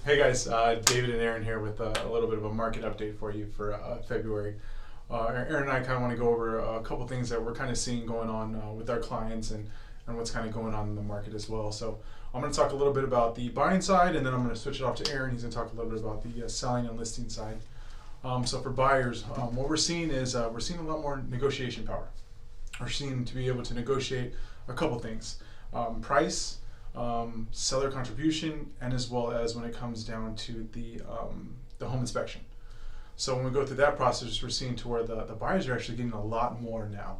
Hey guys, David and Aaron here with a little bit of a market update for you for February. Aaron and I kind of want to go over a couple things that we're kind of seeing going on with our clients and what's kind of going on in the market as well. So I'm going to talk a little bit about the buying side, and then I'm going to switch it off to Aaron. He's going to talk a little bit about the selling and listing side. So for buyers, what we're seeing is we're seeing a lot more negotiation power. We're seeing to be able to negotiate a couple things: price, seller contribution, and as well as when it comes down to the home inspection. So when we go through that process, we're seeing to where the buyers are actually getting a lot more now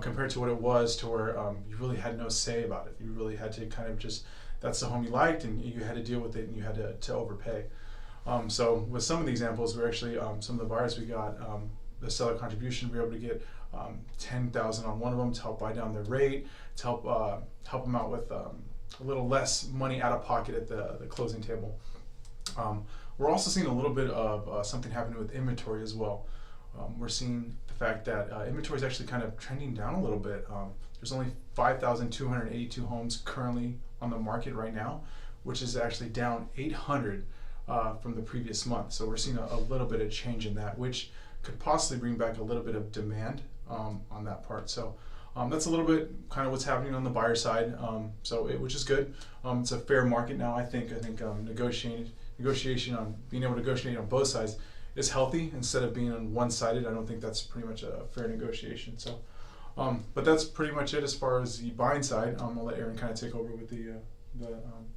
compared to what it was to where you really had no say about it. You really had to kind of just, that's the home you liked and you had to deal with it and you had to overpay. So with some of the examples, we're actually, some of the buyers we got, the seller contribution, we were able to get $10,000 on one of them to help buy down their rate, to help them out with a little less money out of pocket at the closing table. We're also seeing a little bit of something happening with inventory as well. We're seeing the fact that inventory is actually kind of trending down a little bit. There's only 5,282 homes currently on the market right now, which is actually down 800 from the previous month. So we're seeing a little bit of change in that, which could possibly bring back a little bit of demand on that part. So that's a little bit kind of what's happening on the buyer side, which is good. It's a fair market now. I think negotiation on being able to negotiate on both sides is healthy instead of being on one-sided. I don't think that's pretty much a fair negotiation. So, but that's pretty much it as far as the buying side. I'll let Aaron kind of take over with the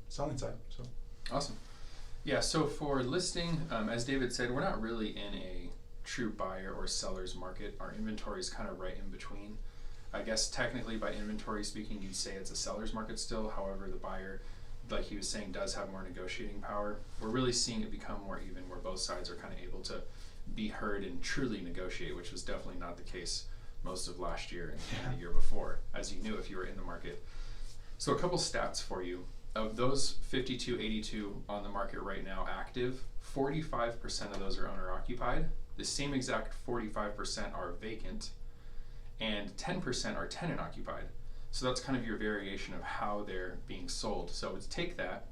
selling side. So, awesome. Yeah. So for listing, as David said, we're not really in a true buyer or seller's market. Our inventory is kind of right in between. I guess technically by inventory speaking, you'd say it's a seller's market still. However, the buyer, like he was saying, does have more negotiating power. We're really seeing it become more even, where both sides are kind of able to be heard and truly negotiate, which was definitely not the case most of last year and the year before, as you knew if you were in the market. So a couple stats for you. Of those 5282 on the market right now active, 45% of those are owner occupied. The same exact 45% are vacant, and 10% are tenant occupied. So that's kind of your variation of how they're being sold. So let's take that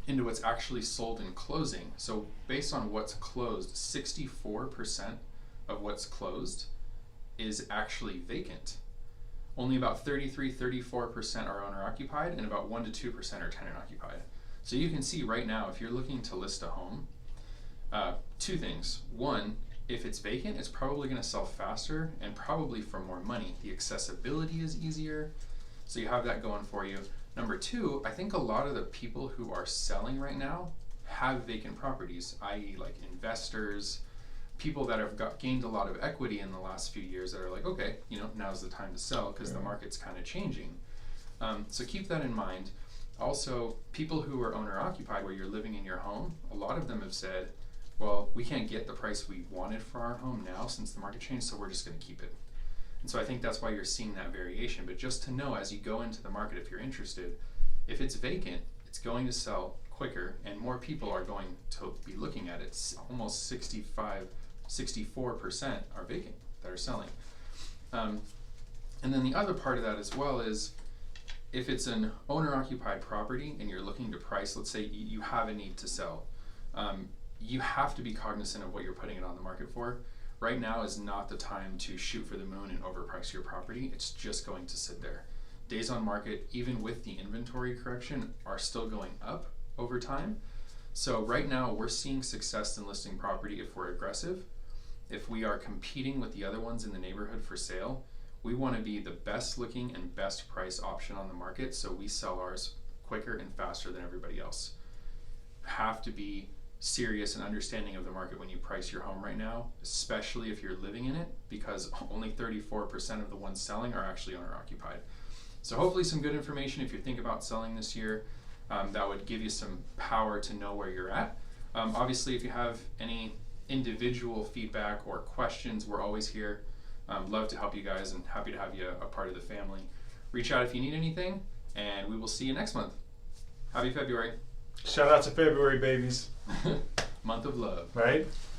into what's actually sold in closing. So based on what's closed, 64% of what's closed is actually vacant. Only about 34% are owner occupied, and about 1 to 2% are tenant occupied. So you can see right now, if you're looking to list a home, two things. One, if it's vacant, it's probably going to sell faster and probably for more money. The accessibility is easier, so you have that going for you. Number two, I think a lot of the people who are selling right now have vacant properties, i.e. like investors, people that have gained a lot of equity in the last few years that are like, okay, now's the time to sell because the market's kind of changing. So keep that in mind. Also, people who are owner occupied, where you're living in your home, a lot of them have said, well, we can't get the price we wanted for our home now since the market changed, so we're just going to keep it. And so I think that's why you're seeing that variation. But just to know, as you go into the market, if you're interested, if it's vacant, it's going to sell quicker, and more people are going to be looking at it. Almost 64% are vacant that are selling. And then the other part of that as well is, if it's an owner-occupied property and you're looking to price, let's say you have a need to sell, you have to be cognizant of what you're putting it on the market for. Right now is not the time to shoot for the moon and overprice your property. It's just going to sit there. Days on market, even with the inventory correction, are still going up over time. So right now we're seeing success in listing property if we're aggressive. If we are competing with the other ones in the neighborhood for sale, we want to be the best looking and best price option on the market, so we sell ours quicker and faster than everybody else. Have to be serious and understanding of the market when you price your home right now, especially if you're living in it, because only 34% of the ones selling are actually owner occupied. So hopefully some good information if you're thinking about selling this year. That would give you some power to know where you're at. Obviously, if you have any individual feedback or questions, we're always here. Love to help you guys and happy to have you a part of the family. Reach out if you need anything, and we will see you next month. Happy February. shout out to February babies. Month of love. Right?